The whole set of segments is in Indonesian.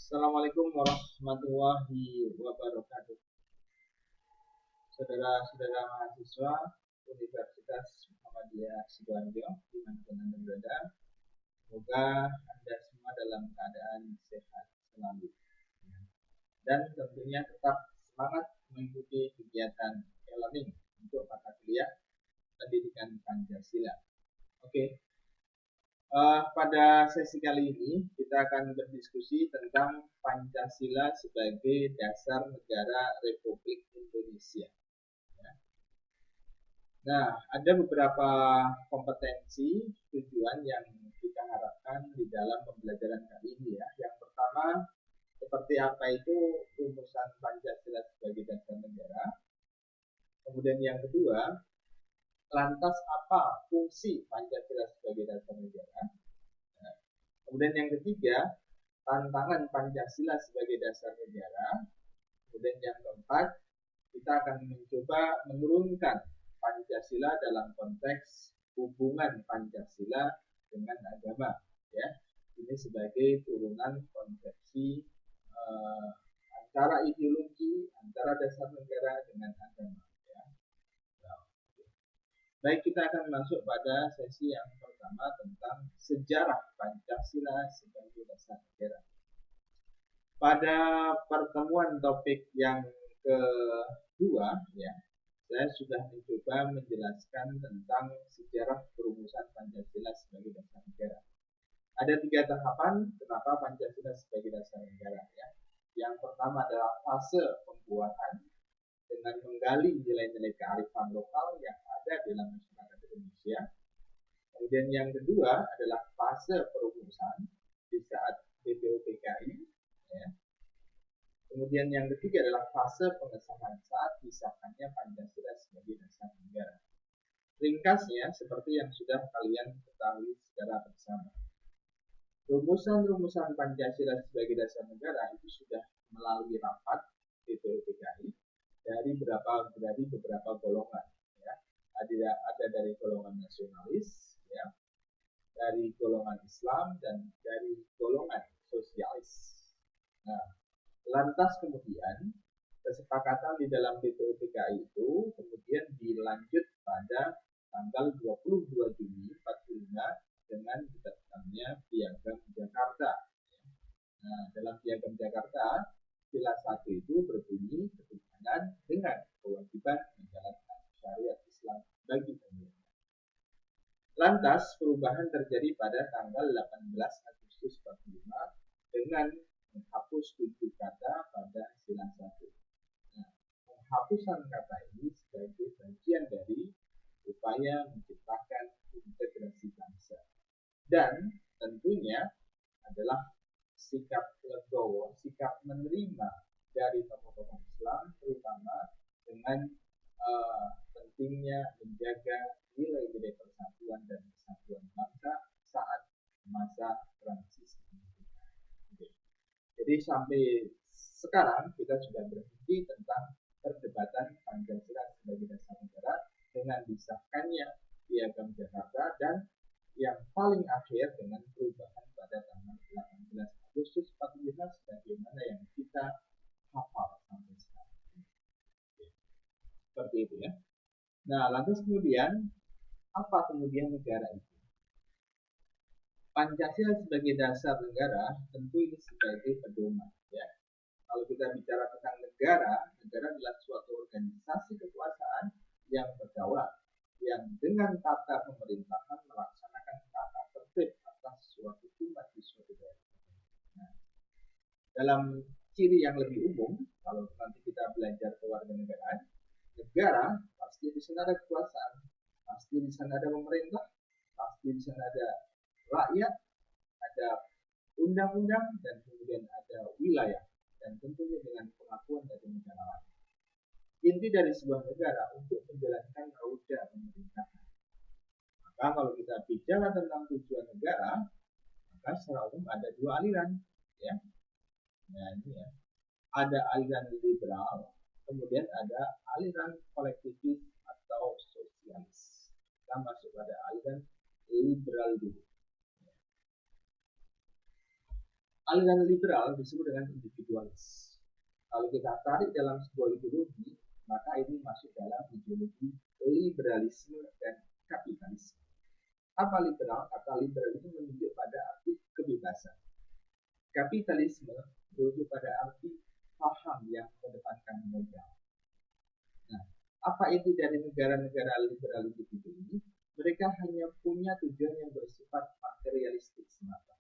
Assalamualaikum warahmatullahi wabarakatuh. Saudara-saudara mahasiswa Universitas Muhammadiyah Sidoarjo dimanapun Anda berada, semoga Anda semua dalam keadaan sehat selalu dan tentunya tetap semangat mengikuti kegiatan e-learning untuk mata kuliah pendidikan Pancasila. Oke. Pada sesi kali ini kita akan berdiskusi tentang Pancasila sebagai dasar negara Republik Indonesia. Nah, ada beberapa kompetensi tujuan yang kita harapkan di dalam pembelajaran kali ini ya. Yang pertama, seperti apa itu rumusan Pancasila sebagai dasar negara. Kemudian yang kedua, lantas apa fungsi Pancasila sebagai dasar negara? Nah, kemudian yang ketiga, tantangan Pancasila sebagai dasar negara. Kemudian yang keempat, kita akan mencoba menurunkan Pancasila dalam konteks hubungan Pancasila dengan agama. Ya, ini sebagai turunan konsepsi antara ideologi antara dasar negara dengan agama. Baik, kita akan masuk pada sesi yang pertama tentang sejarah Pancasila sebagai dasar negara. Pada pertemuan topik yang kedua, ya, saya sudah mencoba menjelaskan tentang sejarah perumusan Pancasila sebagai dasar negara. Ada 3 tahapan kenapa Pancasila sebagai dasar negara. Ya. Yang pertama adalah fase pembuatan, dengan menggali nilai-nilai kearifan lokal yang ada dalam masyarakat Indonesia. Kemudian yang kedua adalah fase perumusan di saat BPUPKI. Ya. Kemudian yang ketiga adalah fase pengesahan saat disahkannya Pancasila sebagai dasar negara. Ringkasnya seperti yang sudah kalian ketahui secara bersama. Rumusan-rumusan Pancasila sebagai dasar negara itu sudah melalui rapat BPUPKI dari beberapa golongan, ya. Ada dari golongan nasionalis, ya, dari golongan Islam dan dari golongan sosialis. Nah, lantas kemudian kesepakatan di dalam BPUPKI itu kemudian dilanjut pada tanggal 22 Juni 45 dengan ditetapkannya Piagam Jakarta. Nah, dalam Piagam Jakarta sila 1 itu berbunyi ketuhanan dengan kewajiban menjalankan syariat Islam bagi pemerintah. Lantas perubahan terjadi pada tanggal 18 Agustus 45 dengan menghapus 7 kata pada sila 1. Nah, penghapusan kata ini sebagai bagian dari upaya menciptakan integrasi bangsa. Dan tentunya adalah sikap legowo, sikap menerima dari tokoh-tokoh Islam, terutama dengan pentingnya menjaga nilai-nilai persatuan dan kesatuan bangsa saat masa transisi. Jadi sampai sekarang kita sudah berhenti tentang perdebatan Pancasila sebagai dasar negara dengan disahkannya Piagam Jakarta dan yang paling akhir dengan perubahan pada tanggal 18 Agustus 45 sebagaimana yang kita hafal sampai sekarang. Seperti itu ya. Nah, lantas kemudian apa kemudian negara itu? Pancasila sebagai dasar negara tentu ini sebagai pedoman ya. Kalau kita bicara tentang negara, negara adalah suatu organisasi kekuasaan yang berdaulat, yang dengan tata pemerintahan melaksanakan tata tertib atas suatu umat di suatu daerah. Nah, dalam ciri yang lebih umum, kalau nanti kita belajar kewarganegaraan, negara pasti di sana ada kekuasaan, pasti di sana ada pemerintah, pasti di sana ada rakyat, ada undang-undang, dan kemudian ada wilayah, dan tentunya dengan pengakuan dari negara lain. Inti dari sebuah negara untuk menjalankan roda pemerintahan. Maka kalau kita bicara tentang tujuan negara, maka secara umum ada 2 aliran, ya. Nah, ini ya. Ada aliran liberal, kemudian ada aliran kolektivis atau sosialis. Kita masuk pada aliran liberal dulu. Aliran liberal disebut dengan individualis. Kalau kita tarik dalam sebuah ideologi, maka ini masuk dalam ideologi liberalisme dan kapitalisme. Apa liberal? Kata liberal itu menunjuk pada arti kebebasan. Kapitalisme merujuk pada arti paham yang mengedepankan modal. Nah, apa itu dari negara-negara liberal ini? Mereka hanya punya tujuan yang bersifat materialistik semata.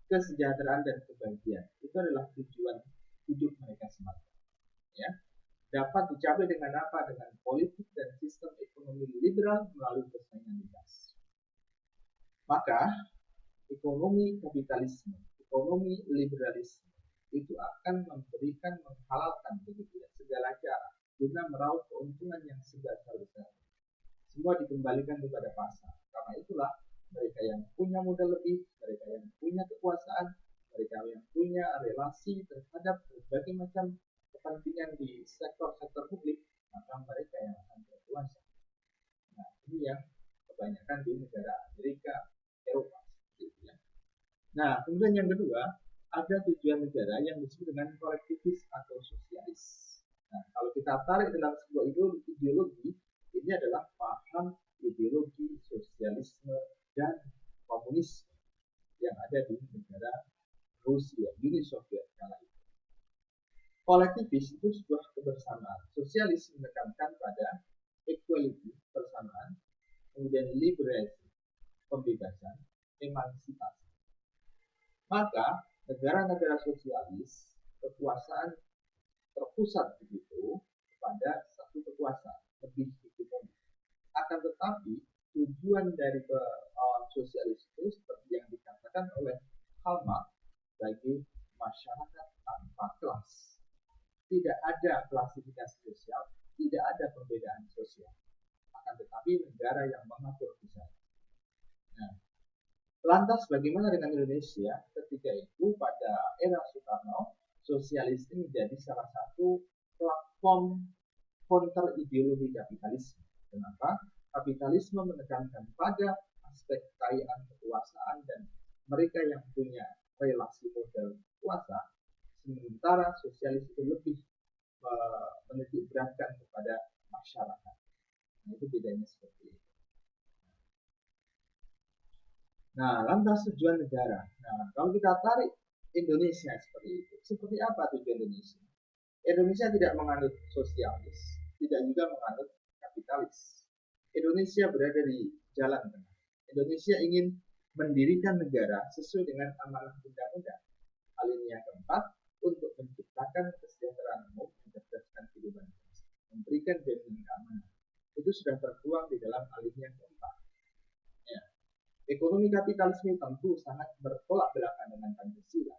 Kesejahteraan dan kebahagiaan itu adalah tujuan hidup mereka semata. Ya, dapat dicapai dengan apa? Dengan politik dan sistem ekonomi liberal melalui persaingan bebas. Maka ekonomi kapitalisme, ekonomi liberalisme itu akan memberikan menghalalkan begitu ya, segala cara guna meraup keuntungan yang sebesar-besar. Semua dikembalikan kepada pasar. Karena itulah mereka yang punya modal lebih, mereka yang punya kekuasaan, mereka yang punya relasi terhadap berbagai macam kepentingan di sektor-sektor publik, maka mereka yang akan berkuasa. Nah, ini yang kebanyakan di negara Amerika, Eropa. Gitu ya. Nah, kemudian yang kedua, ada tujuan negara yang disebut dengan kolektivis atau sosialis. Nah, kalau kita tarik dalam sebuah ideologi, ini adalah paham ideologi sosialisme dan komunisme yang ada di negara Rusia, Uni Soviet kala itu. Kolektivis itu sebuah kebersamaan. Sosialis menekankan pada equality, persamaan, kemudian liberasi, pembebasan, emansipasi. Maka negara-negara sosialis kekuasaan terpusat begitu pada satu kekuasaan lebih hegemonis. Akan tetapi tujuan dari sosialis itu seperti yang dikatakan oleh Karl Marx bagi masyarakat tanpa kelas. Tidak ada klasifikasi sosial, tidak ada perbedaan sosial. Akan tetapi negara yang mengatur di sana. Nah, lantas bagaimana dengan Indonesia? Ketika itu pada era Soekarno, sosialis ini menjadi salah satu platform counter ideologi kapitalisme. Kenapa? Kapitalisme menekankan pada aspek kekayaan kekuasaan dan mereka yang punya relasi modal kuasa, sementara sosialis itu lebih menitik beratkan kepada masyarakat. Nah, itu bedanya seperti itu. Nah, lantas tujuan negara. Nah, kalau kita tarik Indonesia seperti itu, seperti apa tujuan Indonesia? Indonesia tidak menganut sosialis, tidak juga menganut kapitalis. Indonesia berada di jalan tengah. Indonesia ingin mendirikan negara sesuai dengan amanah undang-undang. Alinea keempat, untuk menciptakan kesejahteraan umum, mencerdaskan kehidupan bangsa, memberikan jaminan keamanan. Itu sudah tertuang di dalam alinea keempat. Ya. Ekonomi kapitalisme tentu sangat bertolak belakang dengan Pancasila.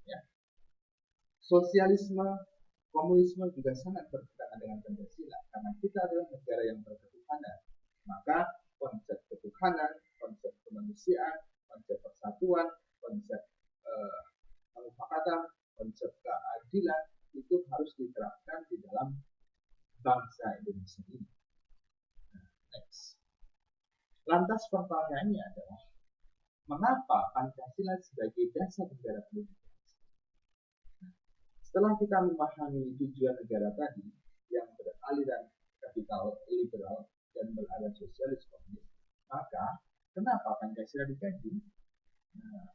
Ya. Sosialisme, komunisme juga sangat bertentangan dengan Pancasila karena kita adalah negara yang berketuhanan. Maka konsep ketuhanan, konsep kemanusiaan, konsep persatuan, konsep kemufakatan, konsep keadilan itu harus diterapkan di dalam bangsa Indonesia ini. Nah, next. Lantas pertanyaannya adalah, mengapa Pancasila sebagai dasar negara pendidikan? Setelah kita memahami tujuan negara tadi yang beraliran kapital liberal dan beraliran sosialis komunis, maka kenapa Pancasila dikaji? Nah,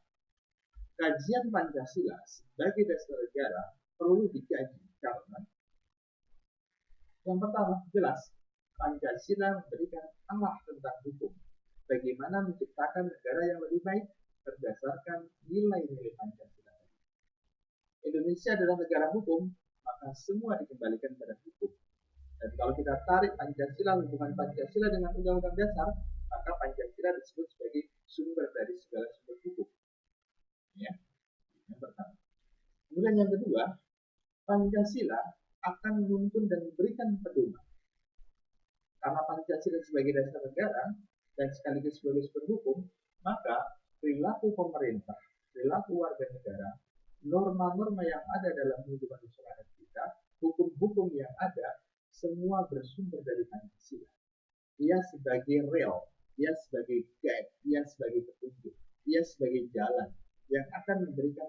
kajian Pancasila sebagai dasar negara perlu dikaji karena yang pertama jelas Pancasila memberikan arah tentang hukum, bagaimana menciptakan negara yang lebih baik berdasarkan nilai-nilai Pancasila. Indonesia adalah negara hukum, maka semua dikembalikan pada hukum. Dan kalau kita tarik Pancasila, hubungan Pancasila dengan Undang-Undang Dasar, maka Pancasila disebut sebagai sumber dari segala sumber hukum. Ya, yang pertama. Kemudian yang kedua, Pancasila akan menuntun dan memberikan pedoman. Karena Pancasila sebagai dasar negara dan sekaligus sebagai sumber hukum, maka perilaku pemerintah, perilaku warga negara, norma-norma yang ada dalam kehidupan masyarakat kita, hukum-hukum yang ada, semua bersumber dari Pancasila. Ia sebagai rel, ia sebagai guide, ia sebagai petunjuk, ia sebagai jalan yang akan memberikan